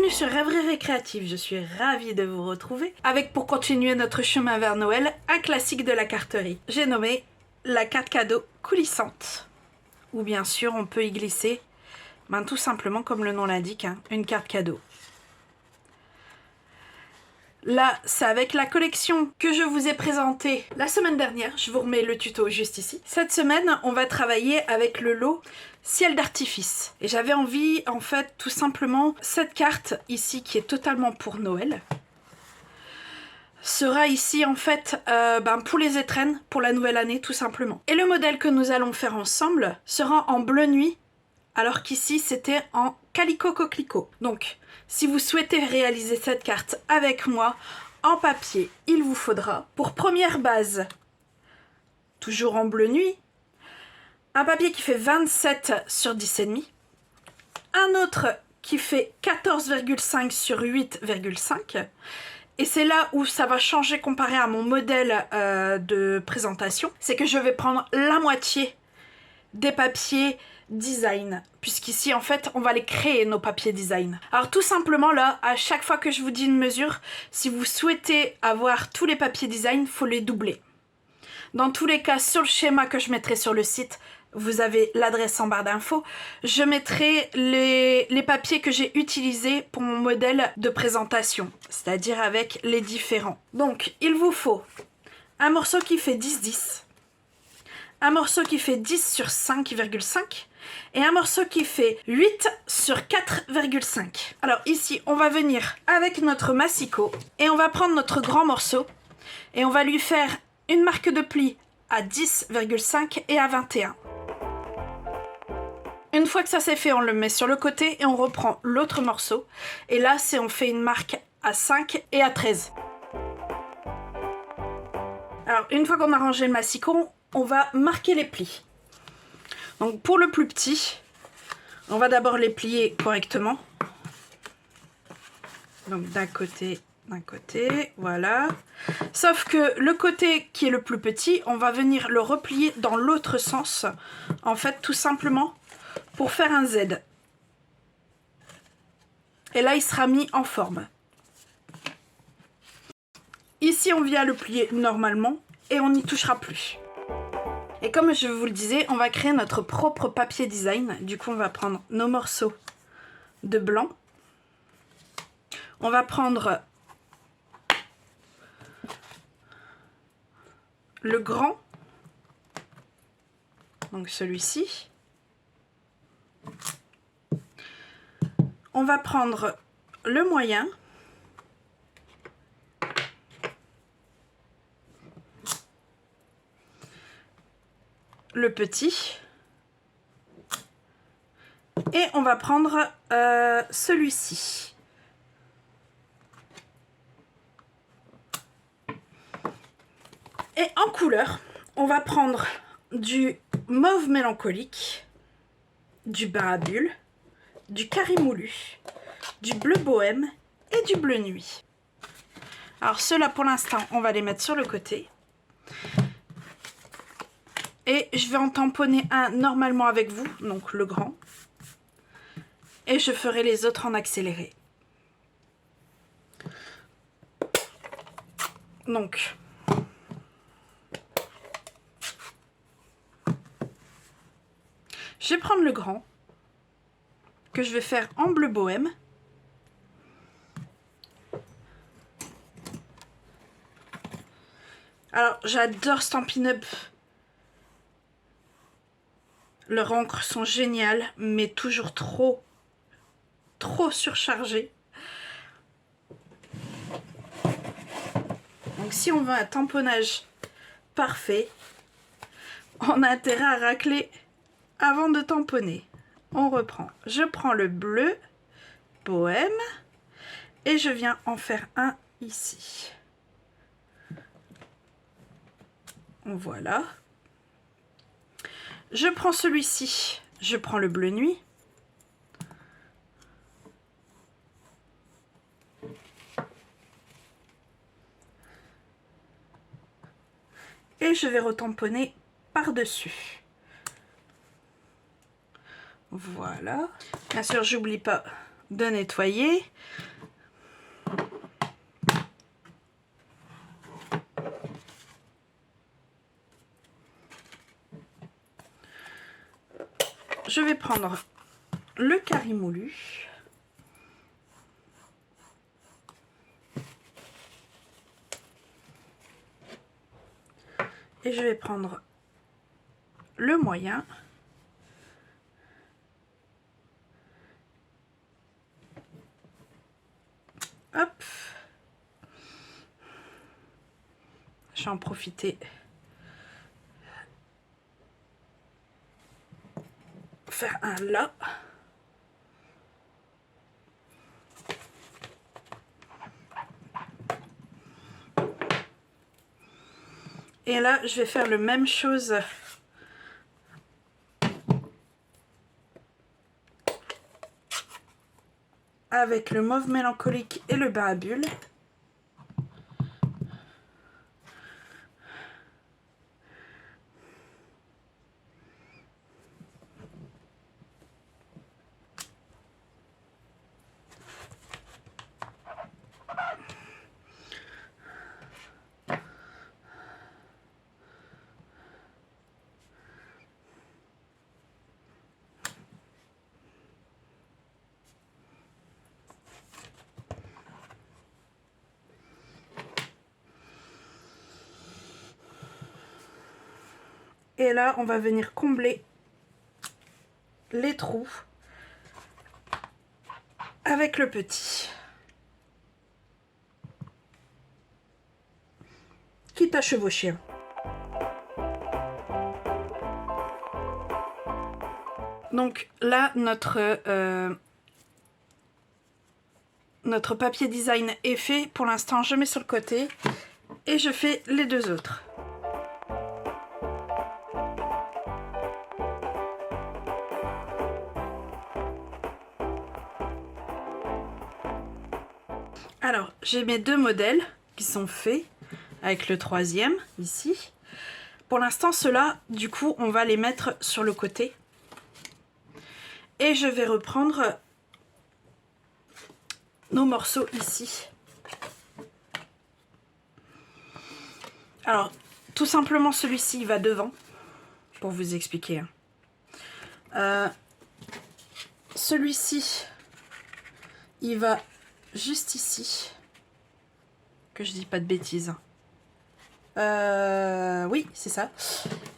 Bienvenue sur Rêverie Récréative, je suis ravie de vous retrouver avec, pour continuer notre chemin vers Noël, un classique de la carterie. J'ai nommé la carte cadeau coulissante. Ou bien sûr on peut y glisser, tout simplement comme le nom l'indique, une carte cadeau. Là, c'est avec la collection que je vous ai présentée la semaine dernière. Je vous remets le tuto juste ici. Cette semaine, on va travailler avec le lot Ciel d'artifice. Et j'avais envie, en fait, tout simplement, cette carte ici, qui est totalement pour Noël, sera ici, en fait, pour les étrennes, pour la nouvelle année, tout simplement. Et le modèle que nous allons faire ensemble sera en bleu nuit, alors qu'ici, c'était en Calico Coquelicot. Donc, si vous souhaitez réaliser cette carte avec moi en papier, il vous faudra, pour première base, toujours en bleu nuit, un papier qui fait 27 sur 10,5, un autre qui fait 14,5 sur 8,5, et c'est là où ça va changer comparé à mon modèle de présentation, c'est que je vais prendre la moitié des papiers design, puisqu'ici en fait on va les créer, nos papiers design. Alors tout simplement là, à chaque fois que je vous dis une mesure, si vous souhaitez avoir tous les papiers design, il faut les doubler. Dans tous les cas, sur le schéma que je mettrai sur le site, vous avez l'adresse en barre d'infos, je mettrai les papiers que j'ai utilisés pour mon modèle de présentation, c'est-à-dire avec les différents. Donc il vous faut un morceau qui fait 10-10, un morceau qui fait 10 sur 5,5 et un morceau qui fait 8 sur 4,5. Alors ici, on va venir avec notre massicot et on va prendre notre grand morceau et on va lui faire une marque de pli à 10,5 et à 21. Une fois que ça c'est fait, on le met sur le côté et on reprend l'autre morceau. Et là, on fait une marque à 5 et à 13. Alors, une fois qu'on a rangé le massicot, on va marquer les plis. Donc pour le plus petit, on va d'abord les plier correctement. Donc d'un côté, voilà. Sauf que le côté qui est le plus petit, on va venir le replier dans l'autre sens. En fait, tout simplement pour faire un Z. Et là, il sera mis en forme. Ici, on vient le plier normalement et on n'y touchera plus. Et comme je vous le disais, on va créer notre propre papier design. Du coup, on va prendre nos morceaux de blanc. On va prendre le grand, donc celui-ci. On va prendre le moyen. Le petit. Et on va prendre celui-ci. Et en couleur, on va prendre du mauve mélancolique, du bain à bulles, du carré moulu, du bleu bohème et du bleu nuit. Alors ceux-là pour l'instant, on va les mettre sur le côté. Et je vais en tamponner un normalement avec vous, donc le grand. Et je ferai les autres en accéléré. Donc, je vais prendre le grand, que je vais faire en bleu bohème. Alors, j'adore Stampin' Up. Leurs encres sont géniales, mais toujours trop surchargées. Donc si on veut un tamponnage parfait, on a intérêt à racler avant de tamponner. On reprend. Je prends le bleu bohème et je viens en faire un ici. Voilà. Je prends celui-ci, je prends le bleu nuit. Et je vais retamponner par-dessus. Voilà. Bien sûr, j'oublie pas de nettoyer. Je vais prendre le carré moulu. Et je vais prendre le moyen. Hop. Je vais en profiter. Faire un là. Et là, je vais faire la même chose avec le mauve mélancolique et le bain à bulles. Et là, on va venir combler les trous avec le petit. Quitte à chevaucher. Donc là, notre papier design est fait. Pour l'instant, je mets sur le côté et je fais les deux autres. Alors, j'ai mes deux modèles qui sont faits avec le troisième ici. Pour l'instant, ceux-là, du coup, on va les mettre sur le côté. Et je vais reprendre nos morceaux ici. Alors, tout simplement, celui-ci, il va devant, pour vous expliquer. Celui-ci, il va juste ici. Que je dis pas de bêtises. Oui, c'est ça.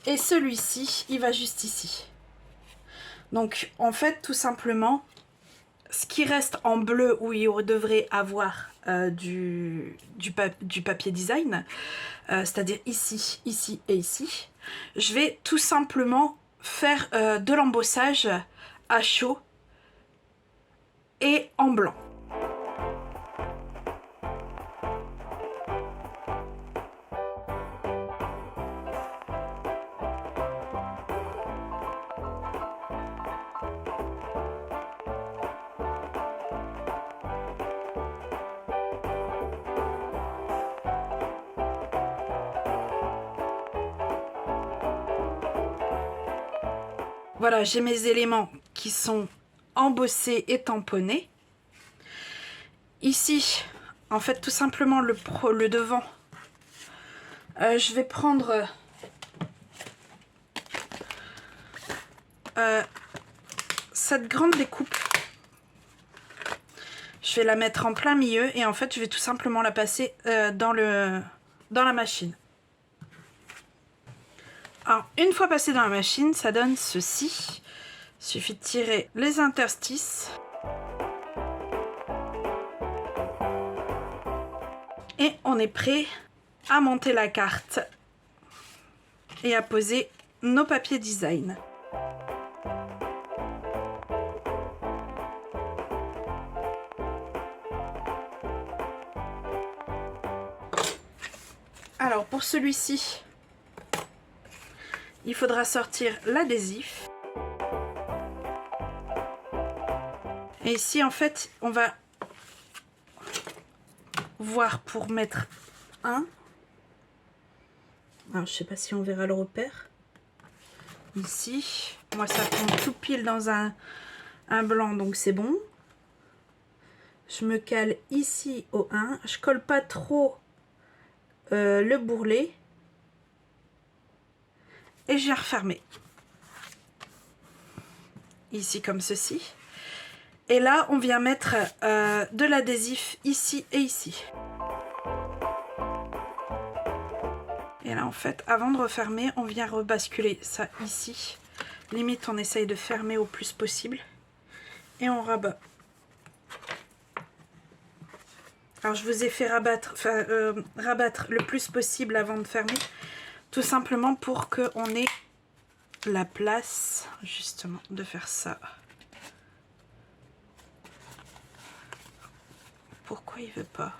Et celui-ci, il va juste ici. Donc, en fait, tout simplement, ce qui reste en bleu où il devrait avoir du papier design, c'est-à-dire ici, ici et ici, je vais tout simplement faire de l'embossage à chaud et en blanc. Voilà, j'ai mes éléments qui sont embossés et tamponnés. Ici, en fait, tout simplement le devant, je vais prendre cette grande découpe. Je vais la mettre en plein milieu et en fait, je vais tout simplement la passer dans la machine. Alors, une fois passé dans la machine, ça donne ceci. Il suffit de tirer les interstices. Et on est prêt à monter la carte et à poser nos papiers design. Alors, pour celui-ci, il faudra sortir l'adhésif. Et ici, en fait, on va voir pour mettre un. Alors, je sais pas si on verra le repère. Ici, moi, ça tombe tout pile dans un blanc, donc c'est bon. Je me cale ici au 1. Je colle pas trop le bourrelet. Et je viens refermer. Ici comme ceci. Et là, on vient mettre de l'adhésif ici et ici. Et là, en fait, avant de refermer, on vient rebasculer ça ici. Limite, on essaye de fermer au plus possible. Et on rabat. Alors, je vous ai fait rabattre le plus possible avant de fermer. Tout simplement pour qu'on ait la place, justement, de faire ça. Pourquoi il veut pas?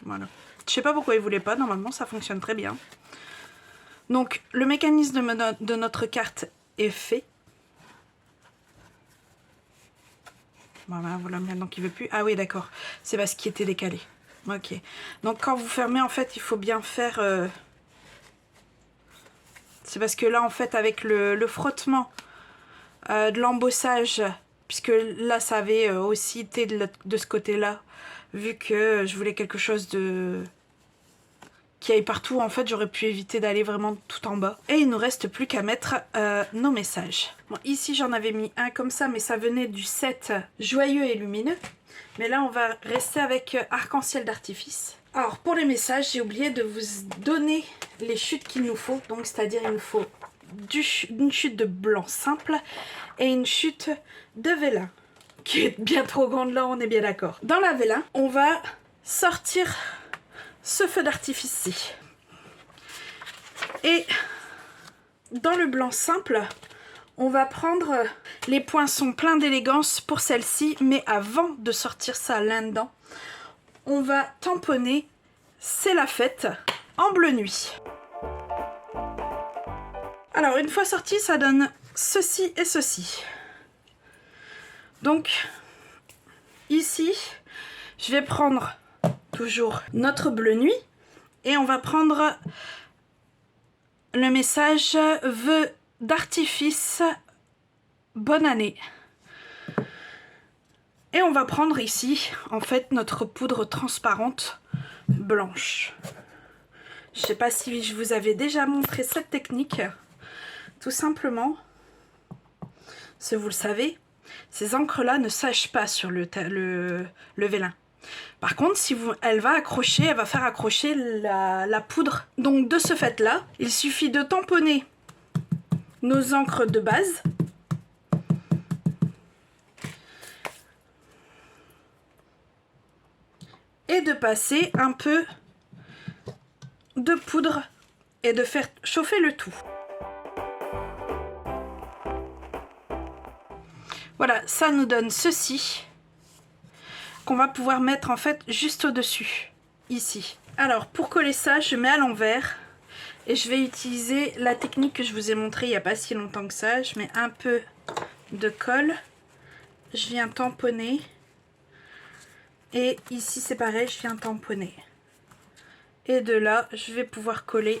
Voilà. Je sais pas pourquoi il voulait pas, normalement ça fonctionne très bien. Donc le mécanisme de notre carte est fait. Voilà, maintenant qu'il veut plus. Ah oui, d'accord, c'est parce qu'il était décalé. Ok. Donc quand vous fermez, en fait, il faut bien faire... C'est parce que là, en fait, avec le frottement de l'embossage, puisque là, ça avait aussi été de ce côté-là, vu que je voulais quelque chose de... qui aille partout, en fait, j'aurais pu éviter d'aller vraiment tout en bas. Et il nous reste plus qu'à mettre nos messages. Bon, ici, j'en avais mis un comme ça, mais ça venait du set Joyeux et Lumineux. Mais là, on va rester avec Arc-en-Ciel d'artifice. Alors, pour les messages, j'ai oublié de vous donner les chutes qu'il nous faut. Donc, c'est-à-dire, il nous faut une chute de blanc simple et une chute de vélin, qui est bien trop grande là, on est bien d'accord. Dans la vélin, on va sortir ce feu d'artifice-ci. Et dans le blanc simple, on va prendre les poinçons pleins d'élégance pour celle-ci, mais avant de sortir ça là-dedans, on va tamponner C'est la fête en bleu nuit. Alors, une fois sorti, ça donne ceci et ceci. Donc, ici, je vais prendre toujours notre bleu nuit et on va prendre le message vœux d'artifice bonne année. Et on va prendre ici, en fait, notre poudre transparente blanche. Je ne sais pas si je vous avais déjà montré cette technique. Tout simplement, si vous le savez, ces encres-là ne sèchent pas sur le vélin. Par contre, si elle va accrocher, elle va faire accrocher la poudre. Donc de ce fait-là, il suffit de tamponner nos encres de base. Et de passer un peu de poudre et de faire chauffer le tout. Voilà, ça nous donne ceci qu'on va pouvoir mettre en fait juste au-dessus, ici. Alors pour coller ça, je mets à l'envers et je vais utiliser la technique que je vous ai montrée il n'y a pas si longtemps que ça. Je mets un peu de colle, je viens tamponner et ici c'est pareil, je viens tamponner. Et de là, je vais pouvoir coller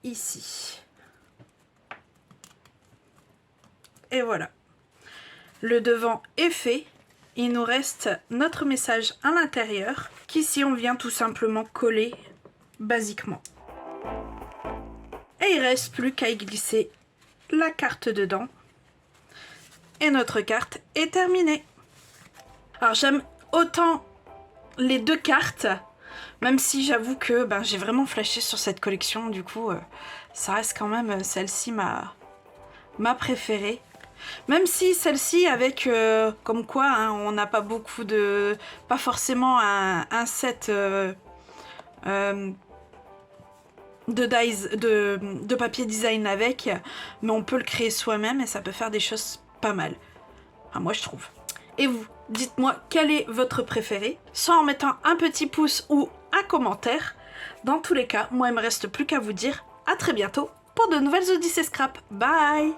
ici. Et voilà. Le devant est fait. Il nous reste notre message à l'intérieur, qu'ici on vient tout simplement coller basiquement. Et il ne reste plus qu'à y glisser la carte dedans. Et notre carte est terminée. Alors j'aime autant les deux cartes, même si j'avoue que j'ai vraiment flashé sur cette collection, du coup ça reste quand même celle-ci ma préférée. Même si celle-ci avec comme quoi hein, on n'a pas beaucoup de... pas forcément un set de papier design avec, mais on peut le créer soi-même et ça peut faire des choses pas mal. Enfin, moi je trouve. Et vous, dites-moi quel est votre préféré, soit en mettant un petit pouce ou un commentaire. Dans tous les cas, moi il me reste plus qu'à vous dire à très bientôt pour de nouvelles Odyssées Scrap. Bye!